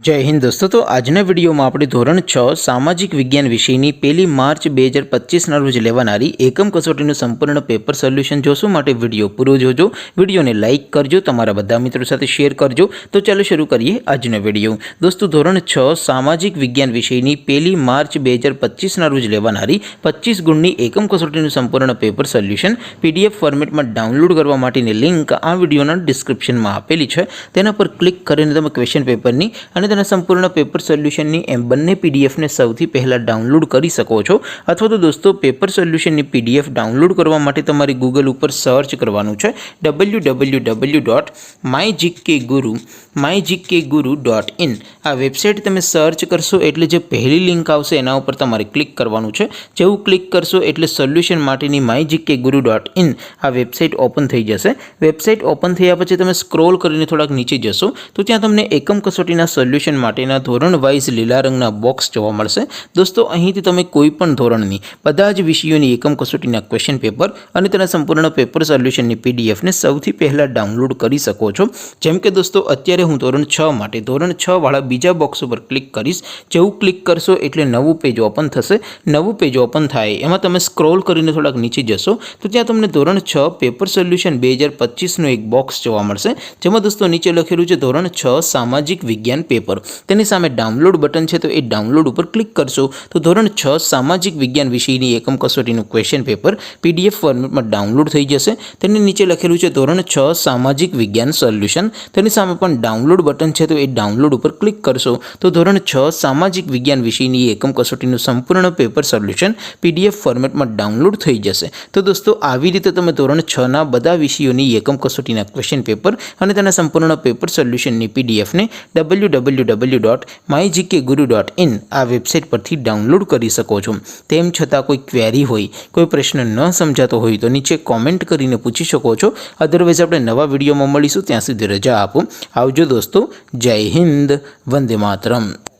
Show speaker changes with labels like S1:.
S1: जय हिंद दोस्तों। तो आजना विडियो में આપણે ધોરણ 6 સામાજિક વિજ્ઞાન વિષયની 1 માર્ચ 2025 ના રોજ લેવાનારી એકમ કસોટીનું સંપૂર્ણ પેપર સોલ્યુશન જોશું। માટે વિડિયો પૂરો જોજો, વિડિયોને લાઈક કરજો, તમારા બધા મિત્રો સાથે શેર કરજો। તો ચાલો શરૂ કરીએ આજનો વિડિયો। દોસ્તો ધોરણ 6 સામાજિક વિજ્ઞાન વિષયની 1 માર્ચ 2025 ના રોજ લેવાનારી 25 ગુણની એકમ કસોટીનું સંપૂર્ણ પેપર સોલ્યુશન પીડીએફ ફોર્મેટમાં ડાઉનલોડ કરવા માટેની લિંક આ વિડિયોના ડિસ્ક્રિપ્શનમાં આપેલી છે। તેના પર ક્લિક કરીને તમે ક્વેશ્ચન પેપરની અને તેના સંપૂર્ણ પેપર સોલ્યુશનની એમ બંને પીડીએફને સૌથી પહેલાં ડાઉનલોડ કરી શકો છો। અથવા તો દોસ્તો પેપર સોલ્યુશનની પીડીએફ ડાઉનલોડ કરવા માટે તમારે ગૂગલ ઉપર સર્ચ કરવાનું છે www.mygkguru.in। આ વેબસાઇટ તમે સર્ચ કરશો એટલે જે પહેલી લિંક આવશે એના ઉપર તમારે ક્લિક કરવાનું છે। જેવું ક્લિક કરશો એટલે સોલ્યુશન માટેની mygkguru.in આ વેબસાઇટ ઓપન થઈ જશે। વેબસાઇટ ઓપન થયા પછી તમે સ્ક્રોલ કરીને થોડાક નીચે જશો તો ત્યાં તમને એકમ કસોટીના સોલ્યુશન માટેના ધોરણ વાઇઝ લીલા રંગના બોક્સ જોવા મળશે। દોસ્તો અહીંથી તમે કોઈ પણ ધોરણની બધા જ વિષયોની એકમ કસોટીના ક્વેશ્ચન પેપર અને તેના સંપૂર્ણ પેપર સોલ્યુશનની પીડીએફને સૌથી પહેલાં ડાઉનલોડ કરી શકો છો। જેમ કે દોસ્તો અત્યારે હું ધોરણ 6 માટે ધોરણ 6 વાળા બીજા બોક્સ ઉપર ક્લિક કરીશ। જેવું ક્લિક કરશો એટલે નવું પેજ ઓપન થશે। નવું પેજ ઓપન થાય એમાં તમે સ્ક્રોલ કરીને થોડાક નીચે જશો તો ત્યાં તમને ધોરણ 6 પેપર સોલ્યુશન 2025નું એક બોક્સ જોવા મળશે। જેમાં દોસ્તો નીચે લખેલું છે ધોરણ 6 સામાજિક વિજ્ઞાન પેપર। તેની સામે ડાઉનલોડ બટન છે તો એ ડાઉનલોડ ઉપર ક્લિક કરશો તો ધોરણ 6 સામાજિક વિજ્ઞાન વિષયની એકમ કસોટીનું ક્વેશ્ચન પેપર પીડીએફ ફોર્મેટમાં ડાઉનલોડ થઈ જશે। તેની નીચે લખેલું છે ધોરણ 6 સામાજિક વિજ્ઞાન સોલ્યુશન। તેની સામે પણ ડાઉનલોડ બટન છે તો એ ડાઉનલોડ ઉપર ક્લિક કરશો તો ધોરણ 6 સામાજિક વિજ્ઞાન વિષયની એકમ કસોટીનું સંપૂર્ણ પેપર સોલ્યુશન પીડીએફ ફોર્મેટમાં ડાઉનલોડ થઈ જશે। તો દોસ્તો આવી રીતે તમે ધોરણ 6ના બધા વિષયોની એકમ કસોટીના ક્વેશ્ચન પેપર અને તેના સંપૂર્ણ પેપર સોલ્યુશનની પીડીએફને www.mygkguru.in આ વેબસાઇટ પરથી ડાઉનલોડ કરી શકો છો। તેમ છતાં કોઈ ક્વેરી હોય, કોઈ પ્રશ્ન ન સમજાતો હોય તો નીચે કોમેન્ટ કરીને પૂછી શકો છો। અધરવાઇઝ આપણે નવા વિડીયોમાં મળીશું, ત્યાં સુધી રજા આપો। આવજો દોસ્તો। જય હિન્દ, વંદે માતરમ।